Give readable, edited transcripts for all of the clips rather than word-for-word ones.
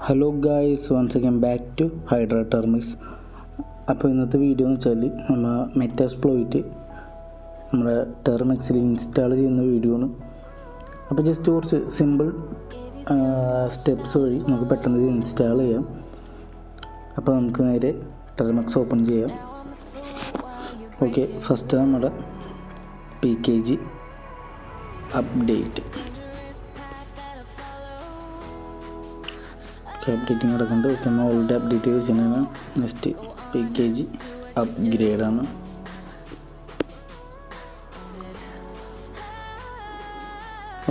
Hello guys, once again back to Hydra Termux. അപ്പോൾ ഇന്നത്തെ video എന്ന് വെച്ചാൽ നമ്മൾ മെറ്റാസ്പ്ലോയിറ്റ് നമ്മുടെ ടെർമിക്സിൽ ഇൻസ്റ്റാൾ ചെയ്യുന്ന വീഡിയോ ആണ്. അപ്പോൾ ജസ്റ്റ് കുറച്ച് സിമ്പിൾ സ്റ്റെപ്സ് വഴി നമുക്ക് പെട്ടെന്ന് ഇത് ഇൻസ്റ്റാൾ ചെയ്യാം. അപ്പോൾ നമുക്ക് നേരെ ടെർമിക്സ് ഓപ്പൺ ചെയ്യാം. ഓക്കെ, ഫസ്റ്റ് നമ്മുടെ PKG അപ്ഡേറ്റ് അപ്ഡേറ്റിംഗ് നടക്കുന്നുണ്ട്. ഓക്കെ, നമ്മൾ ഓൾറെഡി അപ്ഡേറ്റ് ചെയ്ത് വെച്ചിട്ടുണ്ടെങ്കിൽ നെക്സ്റ്റ് PKG അപ്ഗ്രേഡാണ്.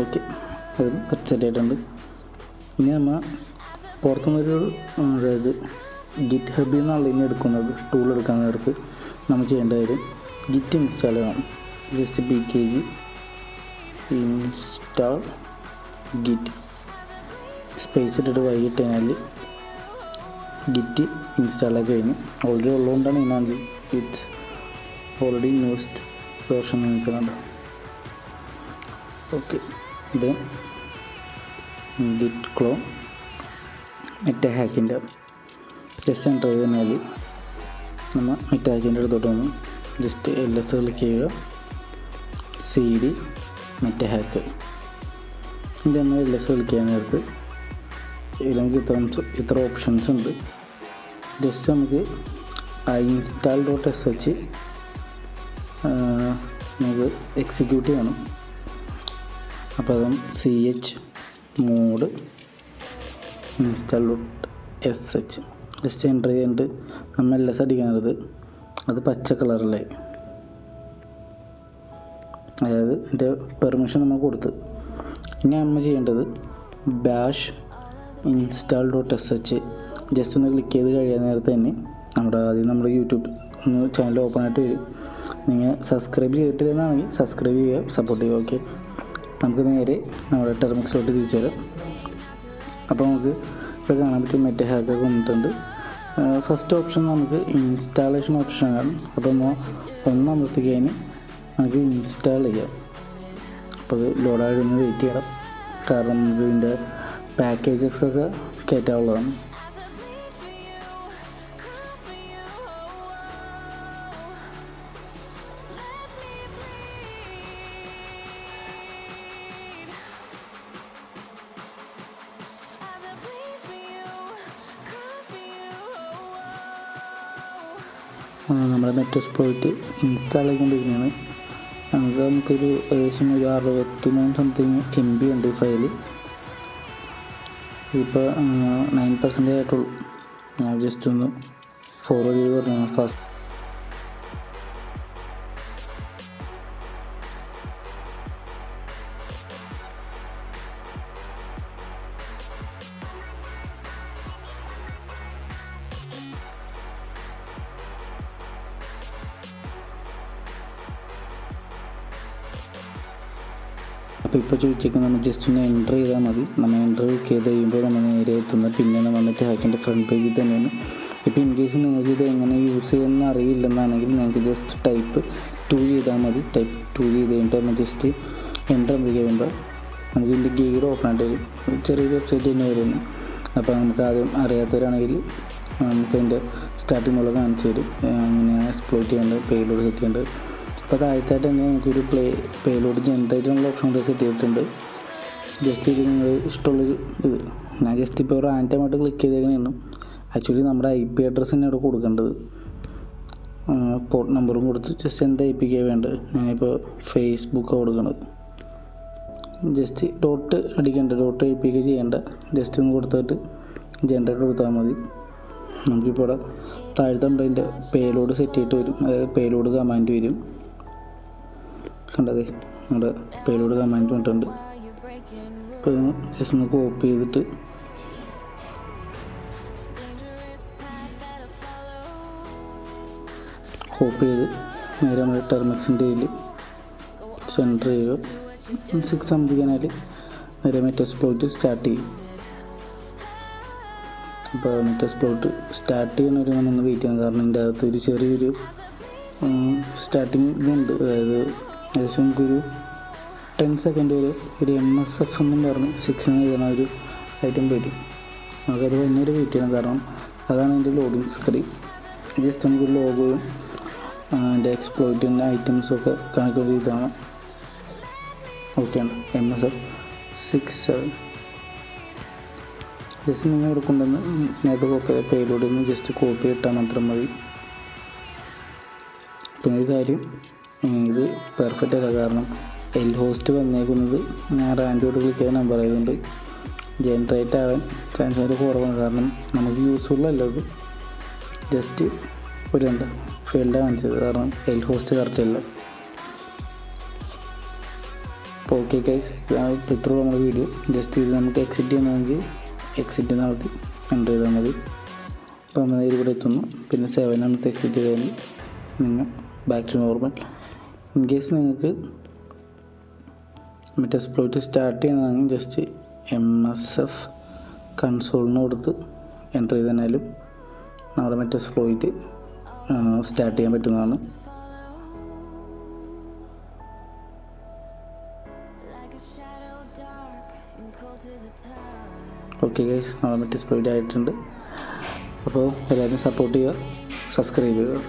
ഓക്കെ, അത് കറക്റ്റ് സെറ്റ് ആയിട്ടുണ്ട്. ഇനി നമ്മൾ പുറത്തുനിന്നൊരു അതായത് ഗിറ്റ് ഹബിൽ നിന്നുള്ള ഇനി എടുക്കുന്നത് ടൂൾ എടുക്കാൻ നേരത്ത് നമ്മൾ ചെയ്യേണ്ട കാര്യം ഗിറ്റ് ഇൻസ്റ്റാൾ ചെയ്യണം. Just PKG install git space ഇട്ടിട്ട് വൈകിട്ട് കഴിഞ്ഞാൽ ഗിറ്റ് ഇൻസ്റ്റാളാക്കി കഴിഞ്ഞ് ഓൾറെഡി ഉള്ളതുകൊണ്ടാണ് ഇതിനകത്ത് ഇറ്റ്സ് ഓൾറെഡി ന്യൂസ്റ്റ് വേർഷൻ മനസ്സിലുണ്ട്. ഓക്കെ, ഇത് ഗിറ്റ് ക്ലോൺ മെറ്റാ ഹാക്കിൻ്റെ ജസ്റ്റ് എൻ്റർ ചെയ്ത് കഴിഞ്ഞാൽ നമ്മൾ മെറ്റാ ഹാക്കിൻ്റെ അടുത്തോട്ട് വന്ന് ജസ്റ്റ് LS ക്ലിക്ക് ചെയ്യുക, CD മെറ്റാ ഹാക്ക്. ഇതിൻ്റെ നമ്മൾ LS ക്ലിക്ക് ചെയ്യാൻ നേരത്ത് ഇതിൽ നമുക്ക് ഇത്ര ഓപ്ഷൻസ് ഉണ്ട്. ജസ്റ്റ് നമുക്ക് install.sh നമുക്ക് എക്സിക്യൂട്ട് ചെയ്യണം. അപ്പോൾ അതും CH mode install.sh just enter ചെയ്തിട്ട് നമ്മൾ LS അടിക്കാനുള്ളത് അത് പച്ച കളറിലായി, അതായത് ഇതിൻ്റെ പെർമിഷൻ നമ്മൾ കൊടുത്ത്. ഇനി നമ്മൾ ചെയ്യേണ്ടത് ബാഷ് install.sh ജസ്റ്റ് ഒന്ന് ക്ലിക്ക് ചെയ്ത് കഴിയാൻ നേരത്തെ തന്നെ നമ്മുടെ യൂട്യൂബ് ചാനൽ ഓപ്പൺ ആയിട്ട് വരും. നിങ്ങൾ സബ്സ്ക്രൈബ് ചെയ്തിട്ടില്ലെന്നാണെങ്കിൽ സബ്സ്ക്രൈബ് ചെയ്യുക, സപ്പോർട്ട് ചെയ്യുക. ഓക്കെ, നമുക്ക് നേരെ നമ്മുടെ ടെർമിക്സിലോട്ട് തിരിച്ചു വരാം. അപ്പോൾ നമുക്ക് ഇപ്പോൾ കാണാൻ പറ്റും മെറ്റാ ഹാക്കൊക്കെ വന്നിട്ടുണ്ട്. ഫസ്റ്റ് ഓപ്ഷൻ നമുക്ക് ഇൻസ്റ്റാളേഷൻ ഓപ്ഷനാണ്. അപ്പോൾ ഒന്ന് അമർത്തിക്കഴിഞ്ഞ് നമുക്ക് ഇൻസ്റ്റാൾ ചെയ്യാം. അപ്പോൾ അത് ലോഡായിട്ട് ഒന്ന് വെയിറ്റ് ചെയ്യണം, കാരണം നമുക്ക് ഇതിൻ്റെ പാക്കേജസൊക്കെ കയറ്റാനുള്ളതാണ്. നമ്മുടെ മെറ്റാസ്പ്ലോയിറ്റ് ഇൻസ്റ്റാൾ ചെയ്തുകൊണ്ടിരിക്കുകയാണ്. നമുക്കൊരു ഏകദേശം ഒരു 63 സംതിങ് MB ഉണ്ട് ഫയൽ. ഇപ്പോൾ 9% ആയിട്ടുള്ളൂ. ഞാൻ ജസ്റ്റ് ഒന്ന് ഫോർവേഡ് ചെയ്ത് പറഞ്ഞു ഫസ്റ്റ്. അപ്പോൾ ഇപ്പോൾ ചോദിച്ചേക്കും നമ്മൾ ജസ്റ്റ് ഒന്ന് എൻ്റർ ചെയ്താൽ മതി. നമ്മൾ എൻ്റർ ചെയ്ത് കഴിയുമ്പോൾ നമ്മൾ നേരെ എത്തുന്നത് പിന്നെ നമ്മൾ വന്നിട്ട് ഹാക്കിൻ്റെ ഫ്രണ്ട് പേജിൽ തന്നെയാണ്. ഇപ്പോൾ ഇൻ കേസ് നിങ്ങൾക്ക് ഇത് എങ്ങനെ യൂസ് ചെയ്യുമെന്ന് അറിയില്ലെന്നാണെങ്കിൽ നിങ്ങൾക്ക് ജസ്റ്റ് ടൈപ്പ് 2 ചെയ്താൽ മതി. ടൈപ്പ് 2 ചെയ്ത് കഴിഞ്ഞിട്ട് നമ്മൾ ജസ്റ്റ് എൻ്റർ ചെയ്ത് കഴിയുമ്പോൾ നമുക്ക് ഇതിൻ്റെ ഗെയർ ഓപ്പൺ ആയിട്ട് വരും. ചെറിയ വെബ്സൈറ്റ് തന്നെ വരുന്നു. അപ്പോൾ നമുക്ക് ആദ്യം അറിയാത്തവരാണെങ്കിൽ നമുക്ക് അതിൻ്റെ സ്റ്റാർട്ടിംഗ് മുതൽ കാണിച്ചു തരും എങ്ങനെയാണ് എക്സ്പ്ലോയിറ്റ് ചെയ്യേണ്ടത്, പേലോഡ് സെറ്റ് ചെയ്യേണ്ടത്. അപ്പോൾ താഴത്തായിട്ട് തന്നെ നമുക്കൊരു പേലോഡ് ജനറേറ്റ് എന്നുള്ള ഓപ്ഷൻ കൂടെ സെറ്റ് ചെയ്തിട്ടുണ്ട്. ജസ്റ്റ് ഇത് നിങ്ങൾ ഇഷ്ടമുള്ളൊരു ഇത് ഞാൻ ജസ്റ്റ് ഇപ്പോൾ റാൻഡമായിട്ട് ക്ലിക്ക് ചെയ്തേക്കുന്നതാണ്. ആക്ച്വലി നമ്മുടെ IP അഡ്രസ്സ് തന്നെ ഇവിടെ കൊടുക്കേണ്ടത്. പോർട്ട് നമ്പറും കൊടുത്ത് ജസ്റ്റ് എന്താ IP വേണ്ടത്. ഞാനിപ്പോൾ ഫേസ്ബുക്ക് കൊടുക്കണത്. ജസ്റ്റ് ഡോട്ട് അടിക്കേണ്ട, ഡോട്ട് IP ചെയ്യേണ്ട. ജസ്റ്റ് ഒന്ന് കൊടുത്തിട്ട് ജനറേറ്റ് കൊടുത്താൽ മതി. നമുക്കിപ്പോൾ ഇവിടെ താഴത്തെ അതിൻ്റെ പേലോഡ് സെറ്റ് ചെയ്തിട്ട് വരും, അതായത് പേലോഡ് കമാൻഡ് വരും. കണ്ടതേ നമ്മുടെ പേലോഡ് കമാൻഡ് വന്നിട്ടുണ്ട്. ഇപ്പോൾ ജസ്റ്റ് ഒന്ന് കോപ്പി ചെയ്തിട്ട് നേരെ നമ്മുടെ ടെർമിക്സിൻ്റെ ഇതിൽ സെൻറ്റർ ചെയ്യുക. 6 സംതിങ്ങാൽ നേരെ മെറ്റാസ്പ്ലോയിറ്റ് സ്റ്റാർട്ട് ചെയ്യും. അപ്പോൾ മെറ്റാസ്പ്ലോയിറ്റ് സ്റ്റാർട്ട് ചെയ്യുന്നവരെ നമ്മളൊന്ന് വെയിറ്റ് ചെയ്യണം, കാരണം ഇതിൻ്റെ അകത്ത് ഒരു ചെറിയൊരു സ്റ്റാർട്ടിങ് ഇതുണ്ട്. അതായത് ഏകദേശം നമുക്കൊരു 10 സെക്കൻഡ് വരെ ഒരു MSF എന്നും പറഞ്ഞ് 6 എന്ന് എഴുതുന്ന ഒരു ഐറ്റം വരും. നമുക്കത് വന്നൊരു വെയിറ്റ് ചെയ്യണം, കാരണം അതാണ് എൻ്റെ ലോഡിങ് സ്ക്രീൻ. ജസ്റ്റ് നമുക്ക് ലോഗോയും എൻ്റെ എക്സ്പ്ലോയിറ്റിൻ്റെ ഐറ്റംസൊക്കെ കാണിക്കുന്ന ഇതാണ്. ഓക്കെ ഉണ്ട് MSF67. ജസ്റ്റ് നിങ്ങൾ ഇവിടെ കൊണ്ടുവന്ന് നേരത്തെ കോപ്പി പേയിലൂടെ ഒന്ന് ജസ്റ്റ് കോപ്പി ഇട്ടാൽ മാത്രം മതി. പിന്നെ ഒരു കാര്യം, ഇത് പെർഫെക്റ്റ് അല്ല, കാരണം എൽ ഹോസ്റ്റ് വന്നേക്കുന്നത് ഞാൻ റാൻഡോട് ക്ലിക്ക് ചെയ്യാൻ നമ്പർ ആയതുകൊണ്ട് ജനറേറ്റ് ആവാൻ ചാൻസ് വളരെ കുറവാണ്. കാരണം നമുക്ക് യൂസ്ഫുൾ അല്ല അത്. ജസ്റ്റ് ഒരു ഫീൽഡ് കാണിച്ചത്, കാരണം എൽ ഹോസ്റ്റ് കറക്റ്റ് അല്ല. അപ്പോൾ ഓക്കെ ഗൈസ്, ഇത്രയുള്ള നമ്മുടെ വീഡിയോ. ജസ്റ്റ് ഇത് നമുക്ക് എക്സിറ്റ് ചെയ്യണമെങ്കിൽ എക്സിറ്റ് നടത്തി എൻ്റർ ചെയ്താൽ മതി. അപ്പോൾ നമ്മൾ ഇവിടെ എത്തുന്നു. പിന്നെ 7 ആമത്തെ എക്സിറ്റ് ചെയ്താൽ നിങ്ങൾ back to normal. In case നിങ്ങൾക്ക് മറ്റേ എക്സ്പ്ലോയിറ്റ് സ്റ്റാർട്ട് ചെയ്യണമെങ്കിൽ ജസ്റ്റ് MSF കൺസോളിന് കൊടുത്ത് എൻ്റർ ചെയ്ത് തന്നാലും നമ്മുടെ മറ്റേ എക്സ്പ്ലോയിറ്റ് സ്റ്റാർട്ട് ചെയ്യാൻ പറ്റുന്നതാണ്. ഓക്കെ ഗൈസ്, നമ്മുടെ മറ്റേ എക്സ്പ്ലോയിറ്റ് ആയിട്ടുണ്ട്. അപ്പോൾ എല്ലാവരും സപ്പോർട്ട് ചെയ്യുക, സബ്സ്ക്രൈബ് ചെയ്യുക.